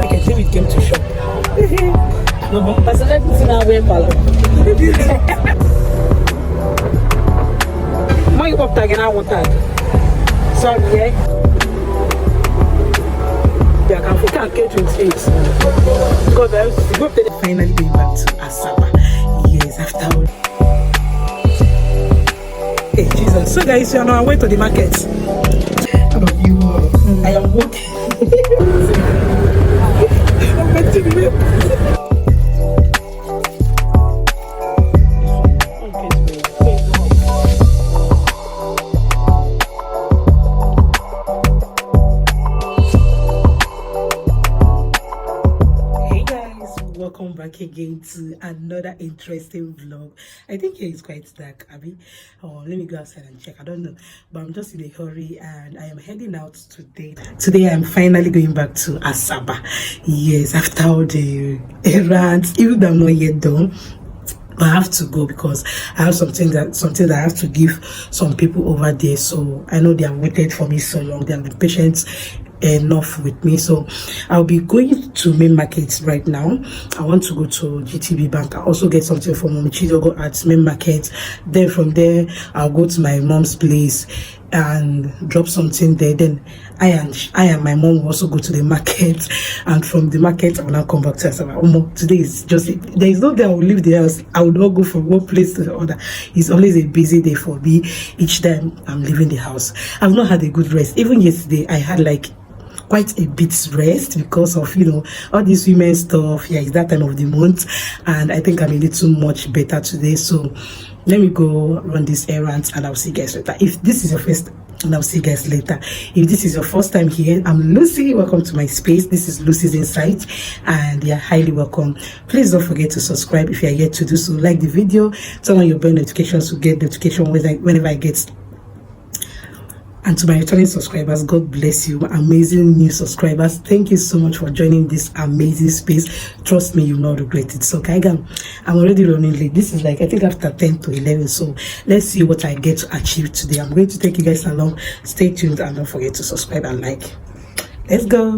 can see we came to shop. No, but everything now we're my up tag and I want that. Sorry, yeah. Yeah, I can get 28. Because I finally going back to Asaba. Yes, after all. Hey, Jesus. So, guys, you are on our way to the market. I am walking. I'm back to the welcome back again to another interesting vlog. I think here is quite dark, Abby. Oh, let me go outside and check. I don't know, but I'm just in a hurry and I am heading out today. Today I'm finally going back to Asaba. Yes, after all the errands, even though I'm not yet done, I have to go because I have something that I have to give some people over there. So I know they have waited for me so long. They have been patient enough with me. So I'll be going to main market right now. I want to go to GTB Bank. I also get something from Onitsha at main market. Then from there I'll go to my mom's place and drop something there. Then I and my mom will also go to the market, and from the market I will now come back to Asaba. Today is just there is no day I will leave the house. I will not go from one place to the other. It's always a busy day for me each time I'm leaving the house. I've not had a good rest. Even yesterday I had like quite a bit rest because of all this women stuff. Yeah, it's that time of the month and I think I'm a little much better today. So let me go run these errands and I'll see you guys later. If this is your first, and I'll see you guys later. If this is your first time here, I'm Lucy. Welcome to my space. This is Lucy's Insight and you're highly welcome. Please don't forget to subscribe if you're yet to do so. Like the video, turn on your bell notifications to get notification whenever I get. And to my returning subscribers, God bless you, amazing new subscribers. Thank you so much for joining this amazing space. Trust me, you'll not regret it. So I'm already running late. This is like I think after 10 to 11. So let's see what I get to achieve today. I'm going to take you guys along. Stay tuned and don't forget to subscribe and like. Let's go.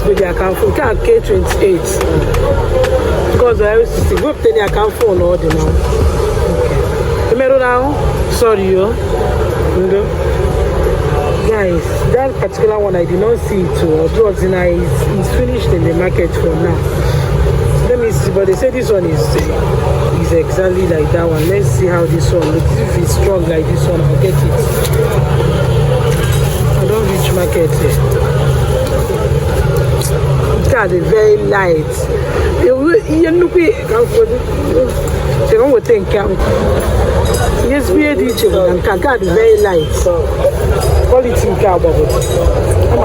With the account phone, can't K28 because I used to see go up to the account phone all the now. Okay, remember now? Sorry, yo. Guys, that particular one I did not see it. Although it's finished in the market for now. Let me see, but they say this one is exactly like that one. Let's see how this one looks. If it's strong like this one, I'll get it. I don't reach market here. They're very light. You look at yes, we are teaching and can very light. Quality car, but I'm a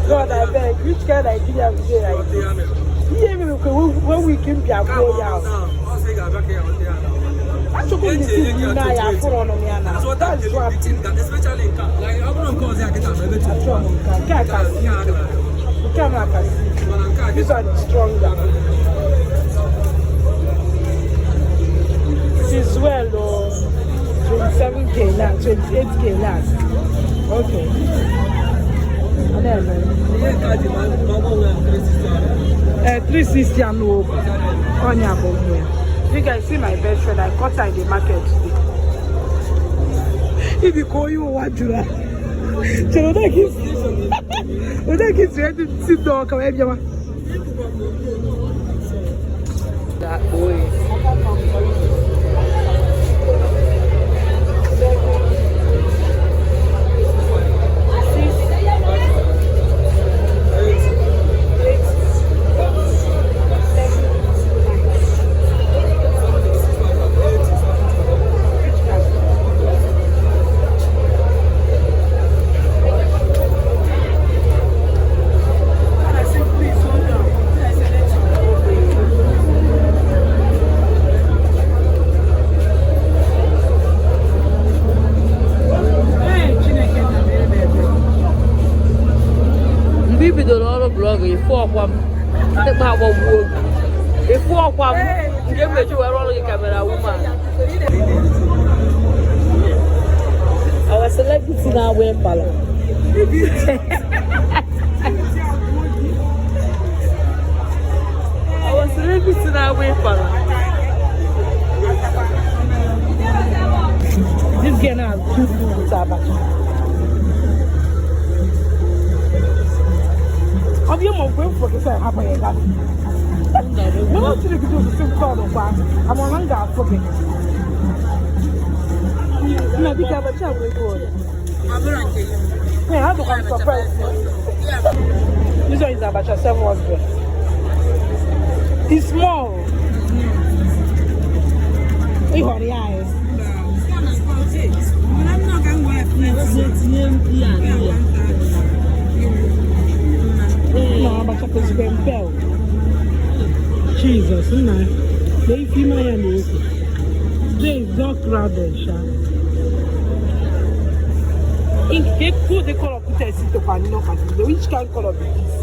God, I beg, which kind of idea we say like this? When we came here, to go to the Naya for on Yana. So that's what especially in car. Like, I'm not going to get a these are stronger. This is well, 27K last, 28K last. Okay. And then 360 and no on your bone. You guys see my best friend, I caught her in the market today. If you call you what do that? So that kids ready to sit down, come here. That boy. Our celebrity now wear pala. Our celebrity now wear pala. This girl now has 2 food with Asaba. Have you more going for the same happen? No, I'm to do the same call of I'm on hunger for me. No, because I'm a child with God. Yeah, I'm surprised. This one is about 700. It's small. We got the eyes. No, but I'm going to bell. Jesus, no. They feel my nose. They is not crowded, Sha. In the color put a seat of an which kind color be this?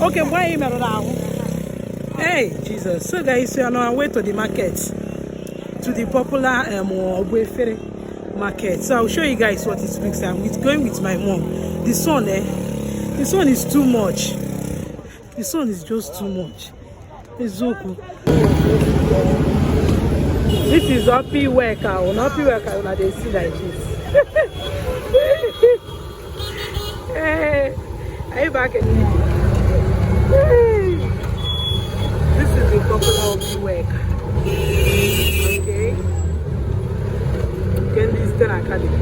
Okay, why am I around? Hey, Jesus. So guys, we are on our way to the market, to the popular Obwefere market. So I'll show you guys what it looks like. I'm going with my mom. The sun, the sun is too much. The sun is just too much. It's so cool. This is happy worker. On happy worker, when they see like this. Hey, are you back in? This is the popular work. Okay. Can this turn academy?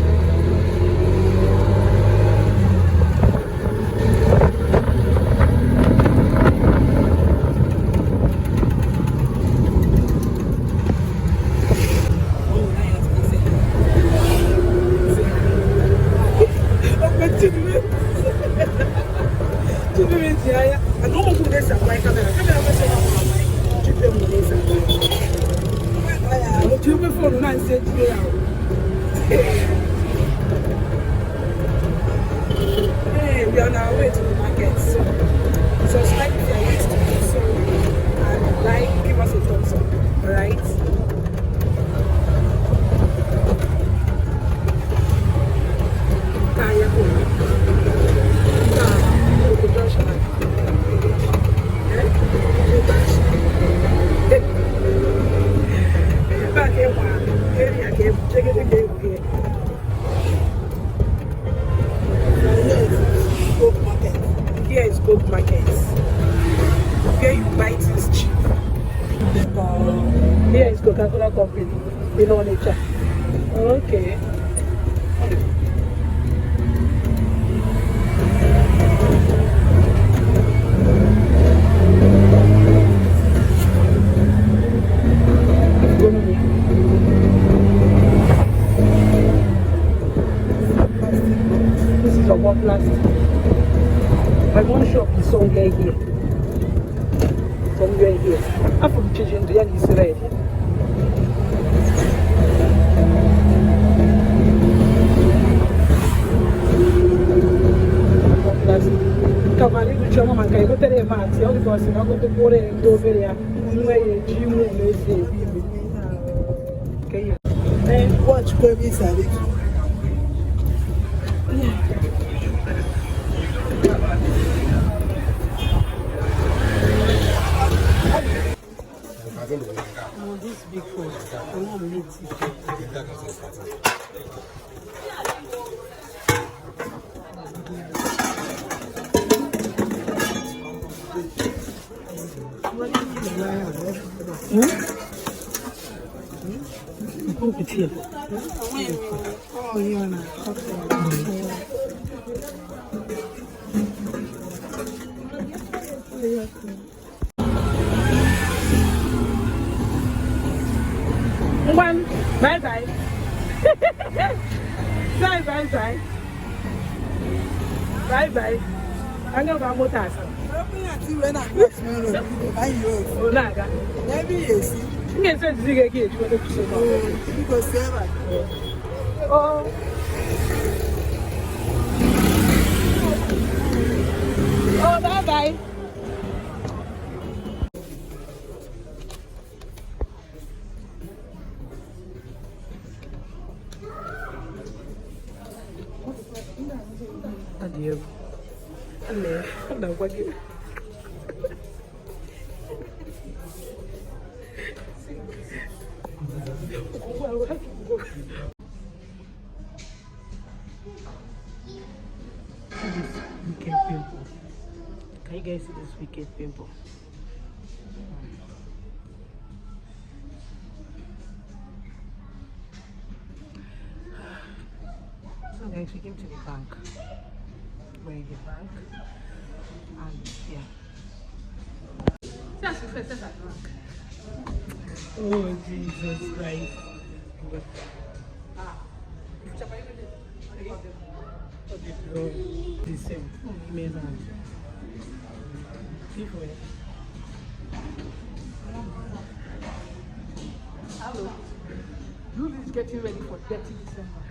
Coca-Cola company in Onitsha. Okay. This is a one plastic. My one shop is somewhere here. Somewhere here. I'm from changing to Israel. Cavali do chama man kai gotere mati o ko se na go to pore do veria unwe ye jimu le se kai watch baby sari this big food I want meat. Oh, yeah, no. One, bye bye. Bye bye bye. Bye bye. I'm going to go to when I'm not smelling, I use. Oh, Naga. Maybe yes. You can say the again. Because seven. Oh. Oh, bye bye. Adieu. Allez, on a quoi dire. Wicked pimple. Can you guys see this wicked pimple? So guys, we came to the bank. We're in the bank. And yeah. Oh Jesus Christ. The same. Hello. Lulu is getting ready for 30 December.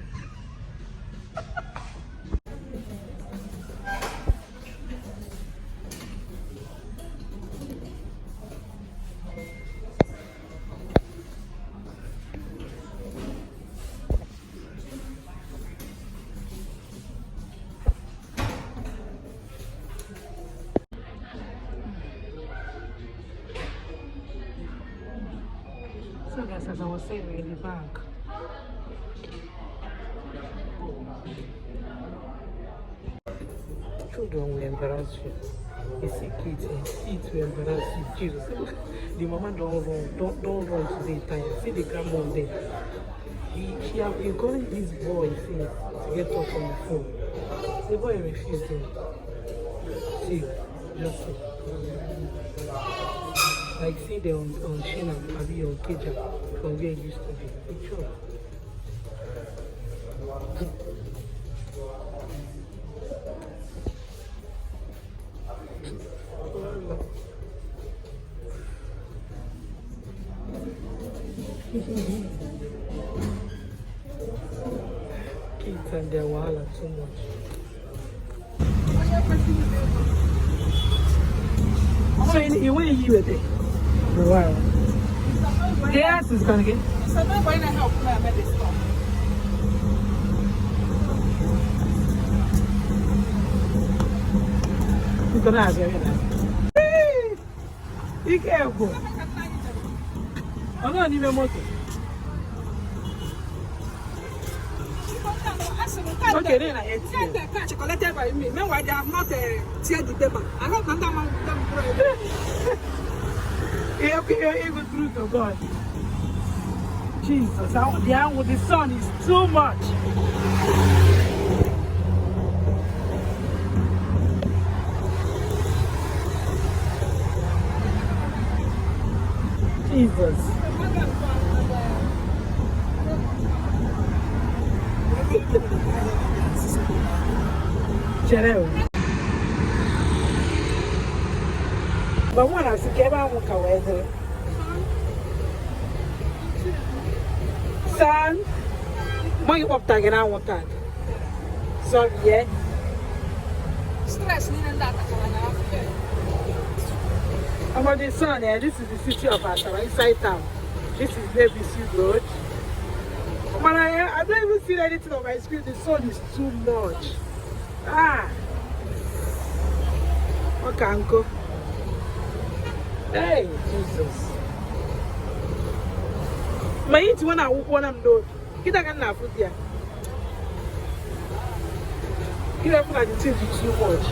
So guys, as I was saying, we're in the bank. Children will embarrass you. You see kids, it will embarrass you. Jesus. The mama don't run to the time. See the grandma there. She have been calling this boy since to get off on the phone. The boy refused him. See, just see. Like see them on Shina, Abi on Keja, from where it used to be. It's true. Kids and their wahala too much. So you went you with it? Wow. Yes, it's gonna get. So I'm going to help me at this store. It's gonna have you. Hey, be careful. I'm not even motor. Okay, then I hate you. Collected by me. Meanwhile, they have not teared the paper. I hope that man will. You're even true to God. Jesus, the hand with the sun is too much. Jesus. But when I see Kevin, I won't go weather. Son, when you up tag and I want that. So, yeah. Stress, About the sun, yeah, this is the city of Asaba, inside town. This is ABC Road. But I don't even see anything on my screen. The sun is too much. Ah. Okay, uncle. Hey, Jesus. My eat when I walk one I'm doing. Get a can food here. Get up like the thing is too much.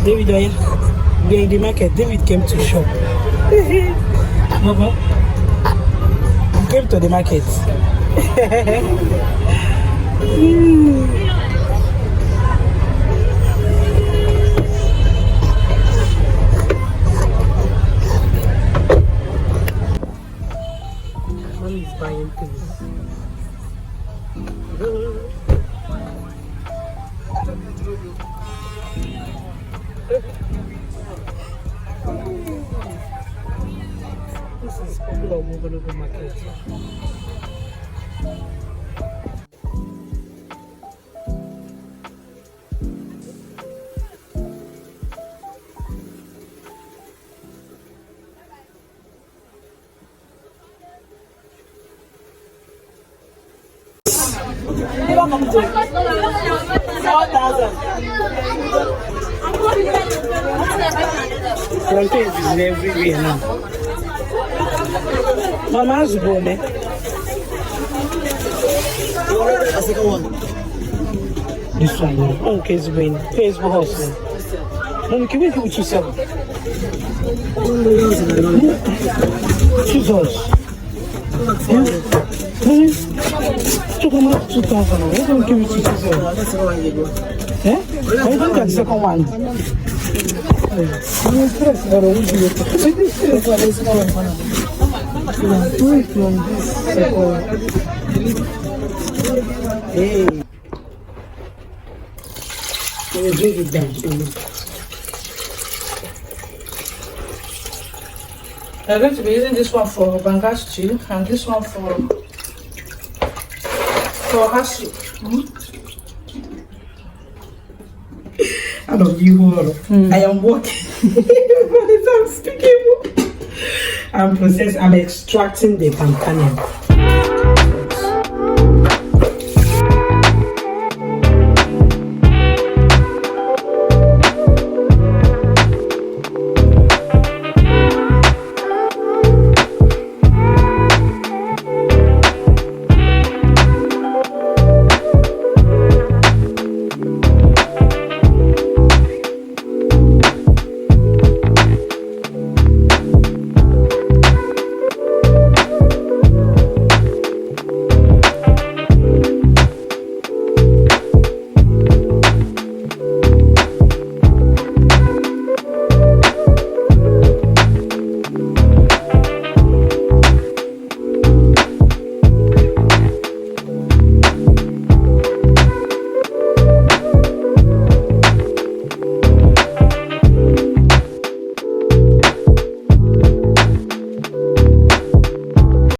David, we are in the market. David came to shop. Baba, he came to the market. Mommy is buying things. This is popular Mogologo market. Welcome to 4,000. Plantain is everywhere now. Mama's born, eh? The second one. This one, oh, okay, it's been Facebook hustle. Mom, can we give it you some? Jesus. Took him up 2,000. Why don't give it to Jesus? Eh? Why don't get the second one? I'm stressed. I don't want to do Hey. We'll drink it down. I'm going to be using this one for banga stew and this one for hashi. I love you all. I am working. I'm speaking. I'm processing. I'm extracting the palm kernel.